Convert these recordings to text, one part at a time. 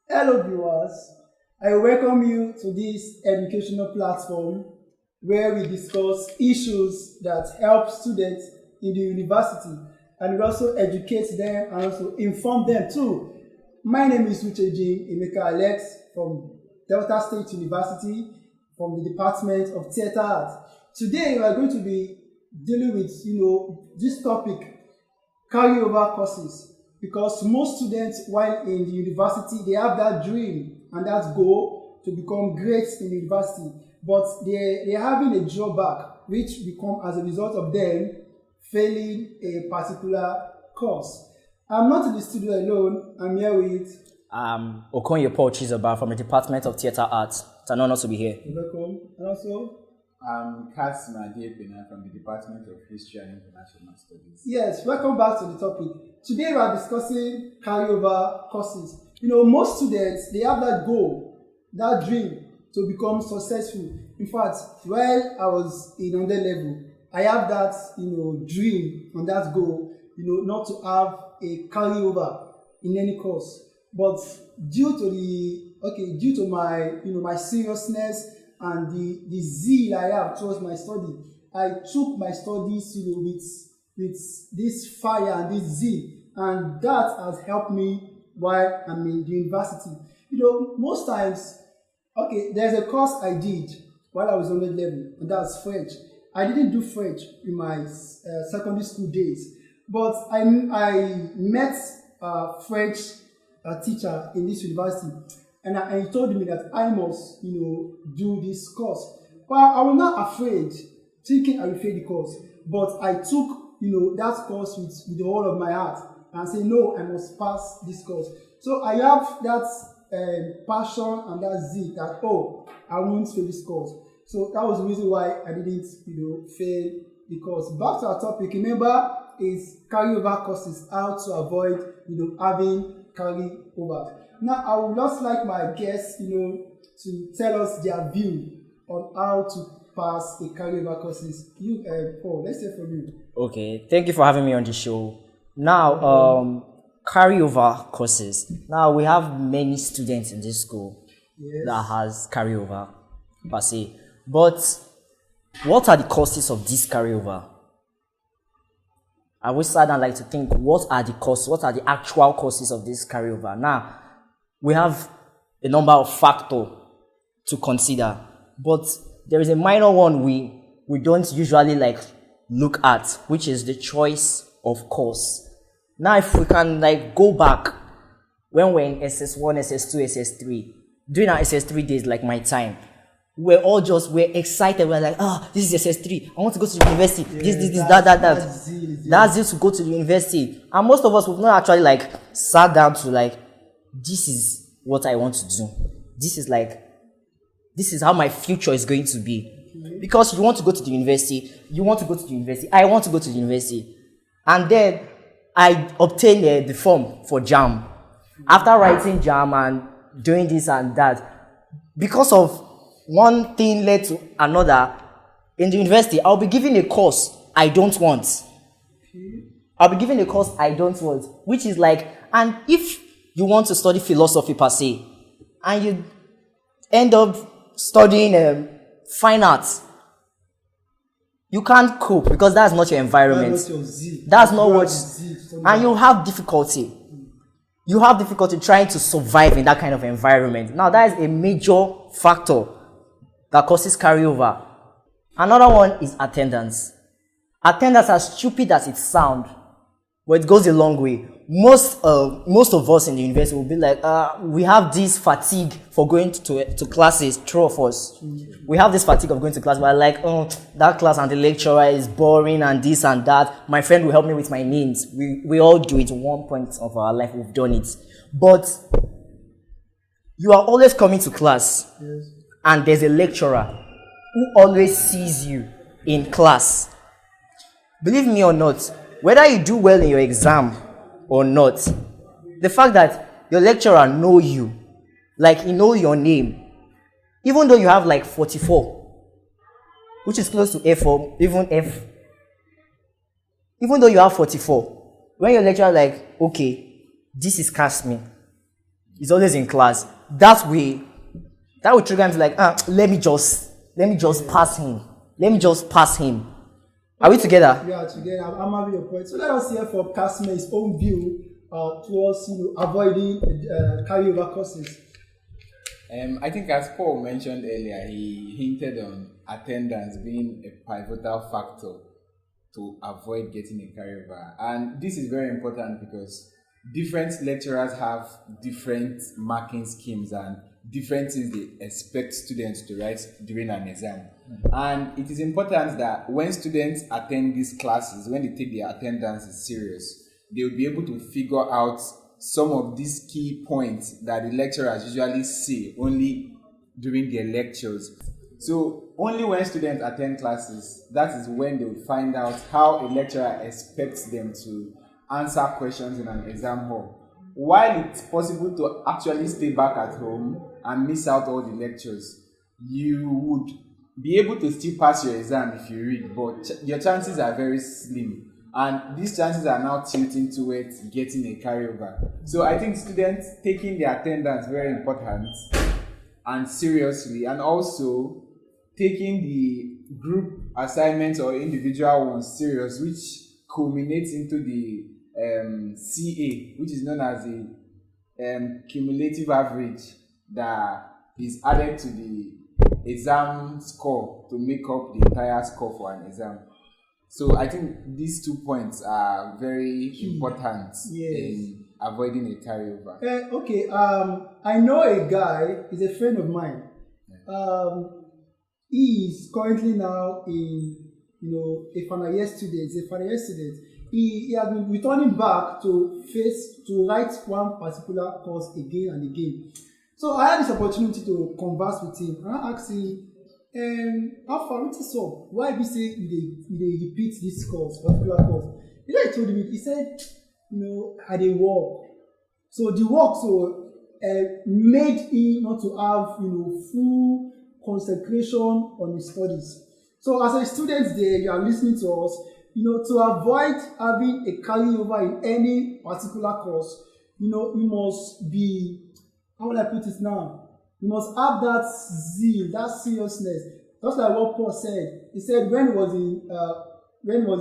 Hello viewers, I welcome you to this educational platform where we discuss issues that help students in the university and we also educate them and also inform them too. My name is Ucheji Emeka Alex from Delta State University from the Department of Theatre Arts. Today we are going to be dealing with this topic, carryover courses, because most students while in the university they have that dream and that goal to become great in the university, but they're having a drawback which become as a result of them failing a particular course. I'm not in the studio alone. I'm here with Okonye Paul Chizoba from the Department of Theatre Arts. It's an honor to be here. welcome, and also I'm Kasima Diepena from the Department of History and International Studies. yes, welcome back to the topic. Today we are discussing carryover courses. Most students they have that goal, that dream to become successful. In fact, while I was in under level, I have that dream and that goal, not to have a carryover in any course. But due to my seriousness and the zeal I have towards my study, I took my studies with this fire and this zeal, and that has helped me while I'm in the university. Most times, there's a course I did while I was on that level, and that's French. I didn't do French in my secondary school days, but I met a French teacher in this university, and he told me that I must, do this course. Well, I was not afraid, thinking I would fail the course, but I took, that course with the whole of my heart and say, no, I must pass this course. So I have that passion and that zeal that, I won't fail this course. So that was the reason why I didn't, fail the course. Back to our topic, remember, is carryover courses, how to avoid, having carryover. Now, I would just like my guests, to tell us their view on how to pass the carryover courses. You, Paul, let's hear from you. Okay, thank you for having me on the show. Now, carryover courses. Now, we have many students in this school that has carryover per se. But what are the courses of this carryover? I wish I'd like to think, what are the courses, what are the actual courses of this carryover? Now, we have a number of factors to consider, but there is a minor one we don't usually look at, which is the choice of course. Now, if we can go back when we're in SS1, SS2, SS3, during our SS3 days, like my time, we're excited. We're like, this is SS3. I want to go to the university. That. That's it to go to the university. And most of us we've not actually sat down to this is what I want to do. This is how my future is going to be. Because you want to go to the university, I want to go to the university. And then I obtained the form for JAM. After writing JAM and doing this and that, because of one thing led to another, in the university, I'll be given a course I don't want. Which is and if you want to study philosophy per se, and you end up studying fine arts, you can't cope because that's not your environment. That's not what, and you have difficulty. You have difficulty trying to survive in that kind of environment. Now, that is a major factor that causes carryover. Another one is attendance. Attendance, as stupid as it sounds, but it goes a long way. Most of us in the university will be we have this fatigue for going to classes, true of us. We have this fatigue of going to class. We're that class and the lecturer is boring and this and that. My friend will help me with my names. We all do it at one point of our life. We've done it. But you are always coming to class. Yes. And there's a lecturer who always sees you in class. Believe me or not, whether you do well in your exam or not, the fact that your lecturer know you, he know your name, even though you have 44, which is close to F or even F, even though you have 44, when your lecturer okay, this is Kasmi, He's always in class. That will trigger him to like, let me just pass him. Let me just pass him. Are we together? We are together. I'm having your point. So let us hear from Casimer's own view towards avoiding carryover courses. I think as Paul mentioned earlier, he hinted on attendance being a pivotal factor to avoid getting a carryover. And this is very important because different lecturers have different marking schemes and different things they expect students to write during an exam. And it is important that when students attend these classes, when they take their attendance serious, they will be able to figure out some of these key points that the lecturers usually say only during their lectures. So only when students attend classes, that is when they will find out how a lecturer expects them to answer questions in an exam hall. While it's possible to actually stay back at home and miss out all the lectures, you would be able to still pass your exam if you read, but your chances are very slim. And these chances are now tilting towards getting a carryover. So I think students taking their attendance very important and seriously, and also taking the group assignments or individual ones serious, which culminates into the CA, which is known as the cumulative average that is added to the exam score to make up the entire score for an exam. So I think these 2 points are very important in avoiding a carryover. I know a guy, he's a friend of mine. He is currently now a final year student. He's a final year student. He has been returning back to write one particular course again and again. So I had this opportunity to converse with him, and I asked him, how far it is up? Why be say they repeat this course, particular course? I told him, he said, I dey work. So the work made him not to have full concentration on his studies. So as a student there, you are listening to us, to avoid having a carryover in any particular course, you must be, how will I put it now? You must have that zeal, that seriousness. Just like what Paul said. He said when he was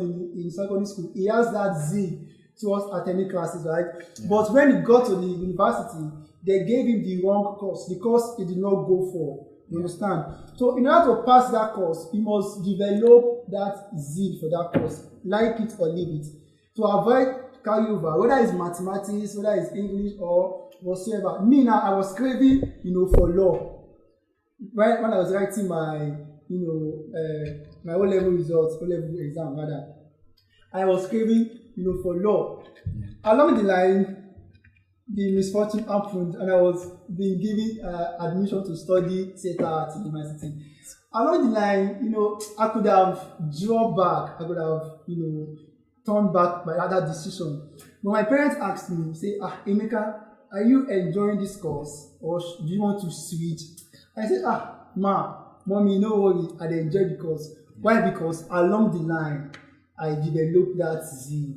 in secondary school, he has that zeal towards attending classes, right? Yeah. But when he got to the university, they gave him the wrong course, the course he did not go for. You understand? So in order to pass that course, he must develop that zeal for that course, like it or leave it, to avoid carryover, whether it's mathematics, whether it's English or whatsoever. Me now, I was craving, for law. Right when I was writing my, my O-level results, O-level exam rather, I was craving, for law. Along the line, the misfortune happened, and I was being given admission to study theatre at university. Along the line, I could have drawn back, I could have, turned back my other decision. But my parents asked me, say, Emeka, are you enjoying this course or do you want to switch? I said, mommy, no worry, I enjoy the course. Why? Because along the line, I developed that zeal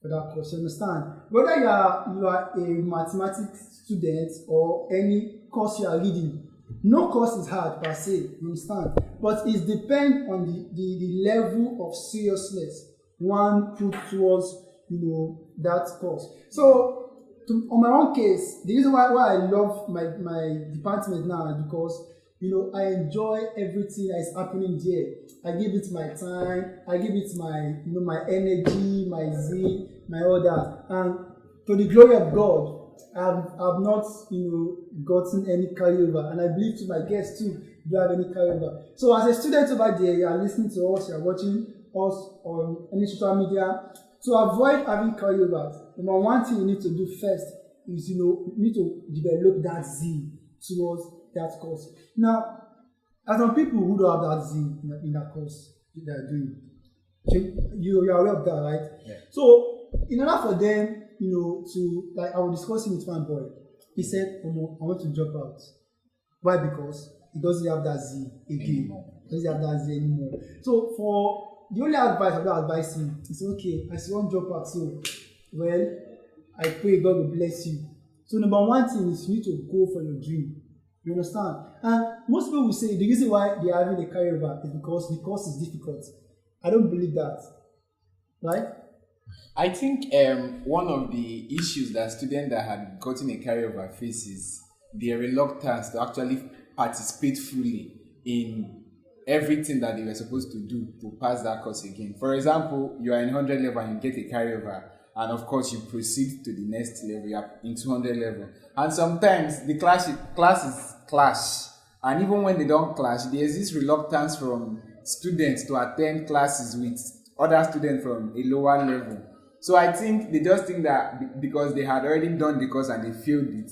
for that course. You understand? Whether you are a mathematics student or any course you are reading, no course is hard per se, you understand? But it depends on the level of seriousness one put towards that course. So on my own case, the reason why I love my department now is because I enjoy everything that is happening there. I give it my time, I give it my my energy, my zeal, my all that. And to the glory of God, I've not gotten any carryover, and I believe to my guests too, do have any carryover. So as a student over there, you are listening to us, you are watching us on any social media. To avoid having carryovers, number one thing you need to do first is you need to develop that zeal towards that course. Now, as some people who don't have that zeal in that course they are doing, you are aware of that, right? Yeah. So, in order for them, to like I was discussing with one boy, he said, I want to drop out. Why? Because he doesn't have that zeal again. He doesn't have that zeal anymore. So for the only advice I would advise him is okay, I still won't drop out. So, well, I pray God will bless you. So number one thing is you need to go for your dream. You understand? And most people will say the reason why they are having a carryover is because the course is difficult. I don't believe that. Right? I think one of the issues that students that had gotten a carryover faces their reluctance to actually participate fully in everything that they were supposed to do to pass that course again. For example, you are in 100 level and you get a carryover, and of course you proceed to the next level, you are in 200 level. And sometimes the classes clash, and even when they don't clash, there's this reluctance from students to attend classes with other students from a lower level. So I think they just think that because they had already done the course and they failed it,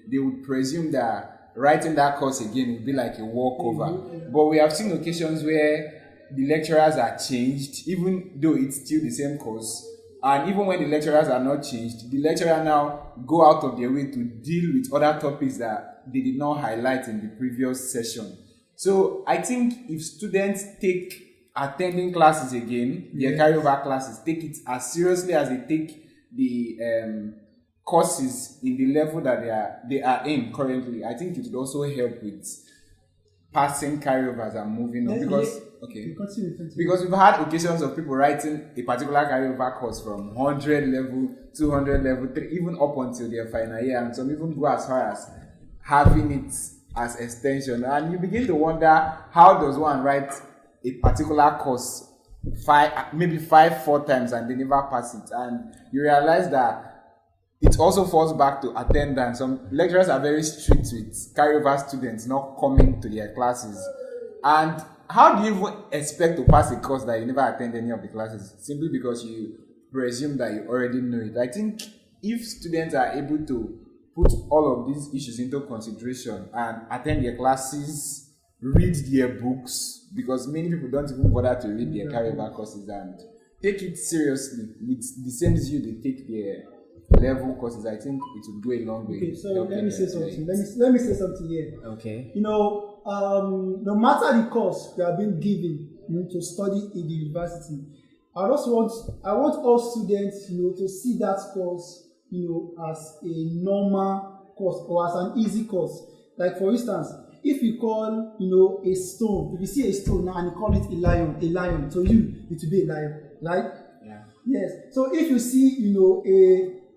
they would presume that writing that course again would be like a walkover. But we have seen occasions where the lecturers are changed, even though it's still the same course. And even when the lecturers are not changed, the lecturer now go out of their way to deal with other topics that they did not highlight in the previous session. So I think if students take attending classes again, their carryover classes, take it as seriously as they take the courses in the level that they are in currently, I think it would also help with passing carryovers and moving on. Because we've had occasions of people writing a particular carryover course from 100 level, 200 level, even up until their final year, and some even go as far as having it as extension. And you begin to wonder, how does one write a particular course maybe 4 times and they never pass it? And you realize that it also falls back to attendance. Some lecturers are very strict with carryover students not coming to their classes. And how do you even expect to pass a course that you never attend any of the classes simply because you presume that you already know it? I think if students are able to put all of these issues into consideration and attend their classes, read their books, because many people don't even bother to read their carryover courses, and take it seriously with the same zeal they take their level courses, I think it will go a long way. Okay, so let me say something. Let me say something here. Okay. No matter the course you are being given, to study in the university, I want all students, to see that course, as a normal course or as an easy course. Like for instance, if you call, a stone, if you see a stone now and you call it a lion, to you it will be a lion, right? Yeah. Yes. So if you see,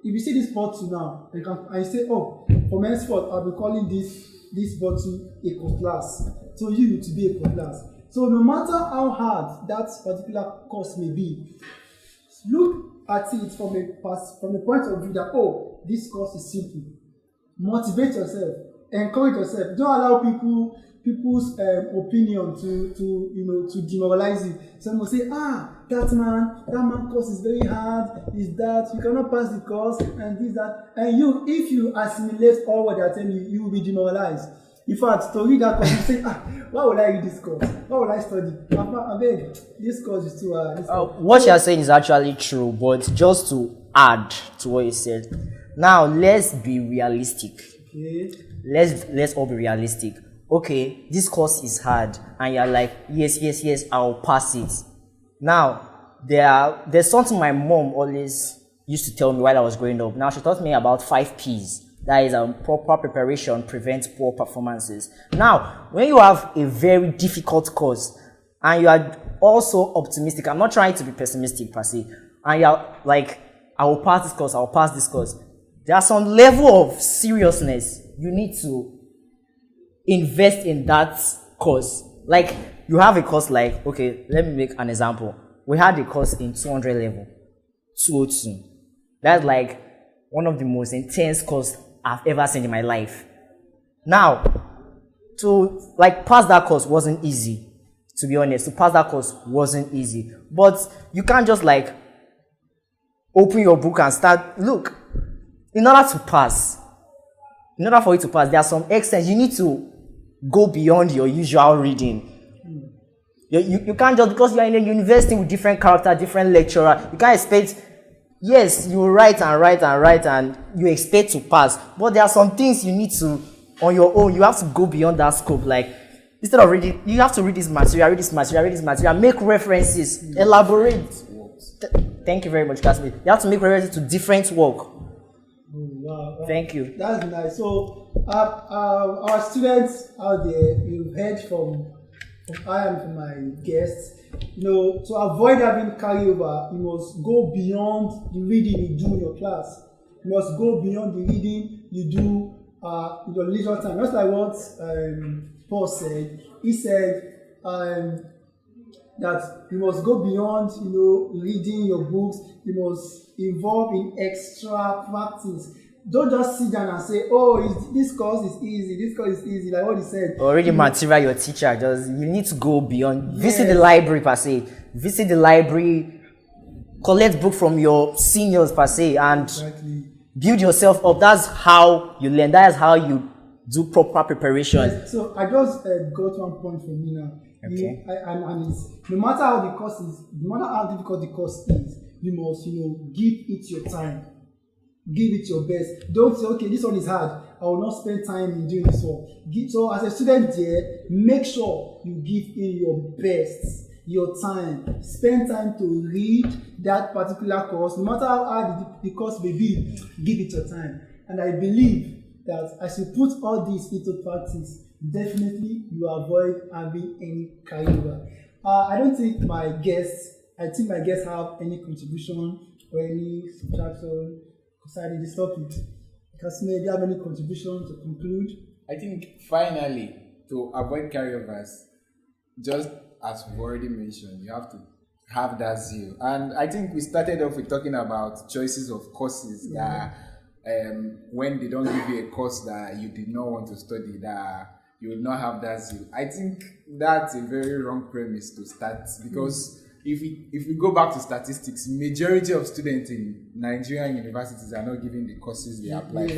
if you see this bottle now, and you say, oh, from henceforth I'll be calling this bottle a cutlass. So you to be a cutlass. So no matter how hard that particular course may be, look at it from the point of view that, oh, this course is simple. Motivate yourself, encourage yourself. Don't allow people's opinion to demoralize you. Some will say, that man course is very hard, is that you cannot pass the course and this, that. And if you assimilate all what they are telling you, you will be demoralized. In fact, to read that course, you say, why would I read this course? Why would I study? I beg, this course is too hard. What you are saying is actually true, but just to add to what you said, now let's be realistic. Okay. Let's all be realistic. Okay, this course is hard, and you're like, yes, I'll pass it. Now, there's something my mom always used to tell me while I was growing up. Now, she taught me about 5 P's. That is, proper preparation prevents poor performances. Now, when you have a very difficult course, and you are also optimistic, I'm not trying to be pessimistic per se, and you're like, I will pass this course. There's some level of seriousness you need to invest in that course. Like, you have a course like, okay, let me make an example. We had a course in 200 level, 202. That's like one of the most intense courses I've ever seen in my life. Now, to pass that course wasn't easy, to be honest. To pass that course wasn't easy. But you can't just open your book and start, look, in order for you to pass, there are some extents you need to go beyond your usual reading. You can't just, because you are in a university with different character, different lecturer, you can't expect, yes, you write and you expect to pass, but there are some things you need to, on your own, you have to go beyond that scope. Like, instead of reading, you have to read this material, make references, elaborate. Thank you very much, Cassie. You have to make references to different work. Wow. Thank you. That's nice. So, our students out there, you've heard from I and from my guests. To avoid having carryover, you must go beyond the reading you do in your class. You must go beyond the reading you do in your leisure time. Just like what Paul said. He said that you must go beyond, reading your books. You must involve in extra practice. Don't just sit down and say, "Oh, this course is easy. This course is easy." Like what he said. Or reading material your teacher you need to go beyond. Visit the library per se. Visit the library. Collect book from your seniors per se, and build yourself up. That's how you learn. That is how you do proper preparation. Yes, so I just got one point from me now. Okay. And it's, no matter how the course is, no matter how difficult the course is, you must, give it your time. Give it your best. Don't say, okay, this one is hard. I will not spend time in doing this one. So as a student there, make sure you give in your best, your time. Spend time to read that particular course. No matter how hard the course may be, give it your time. And I believe that as you put all this into practice, definitely you avoid having any carryover. I think my guests have any contribution or any subtraction concerning this topic. Kasime, do you have any contribution to conclude? I think finally, to avoid carryovers, just as we've already mentioned, you have to have that zeal. And I think we started off with talking about choices of courses that when they don't give you a course that you did not want to study, that you will not have that zeal. I think that's a very wrong premise to start, because if we go back to statistics, majority of students in Nigerian universities are not given the courses they applied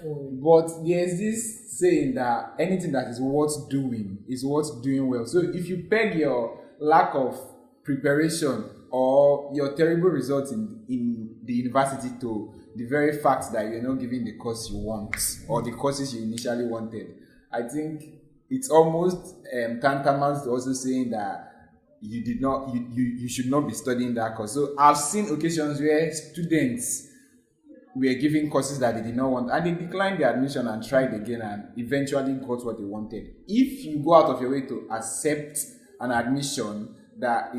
for. But there's this saying that anything that is worth doing is worth doing well. So if you peg your lack of preparation or your terrible results in the university to the very fact that you're not given the course you want or the courses you initially wanted, I think it's almost tantamount to also saying that you should not be studying that course. So I've seen occasions where students were given courses that they did not want, and they declined the admission and tried again and eventually got what they wanted. If you go out of your way to accept an admission that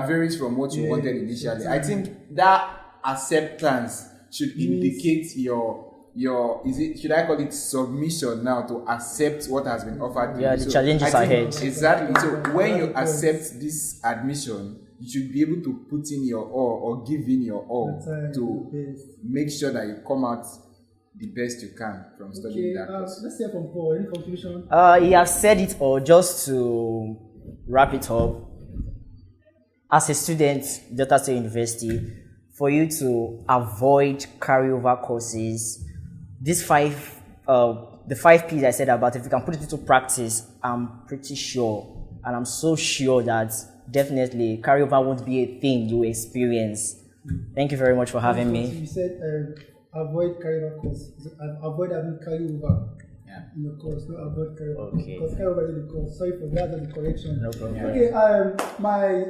varies from what you wanted initially, I think that acceptance should indicate your should I call it submission now to accept what has been offered? Yeah, the challenges ahead. Exactly. So when you accept this admission, you should be able to put in your all or give in your all to make sure that you come out the best you can from studying that course. Let's hear from Paul. Any conclusion? He has said it all. Just to wrap it up, as a student, Delta State University, for you to avoid carryover courses, the 5 P's I said about, if you can put it into practice, I'm pretty sure, and I'm so sure that definitely carryover won't be a thing you experience. Thank you very much for having me. You said avoid carryover courses. Avoid having carryover in the course, not avoid carryover. Okay. Because carryover is the course. Sorry for that, the correction. No problem. Okay, my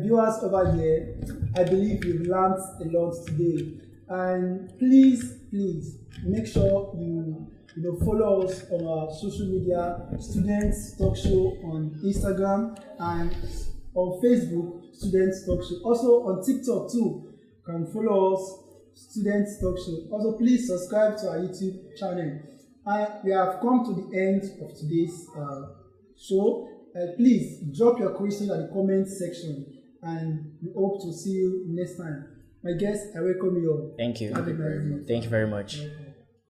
viewers over here, I believe you've learned a lot today. And please make sure you follow us on our social media, Students Talk Show on Instagram, and on Facebook, Students Talk Show. Also on TikTok too, you can follow us, Students Talk Show. Also, please subscribe to our YouTube channel. And we have come to the end of today's show. Please drop your question at the comment section, and we hope to see you next time. My guests, I welcome you all. Thank you. Have a nice day. Thank you very much.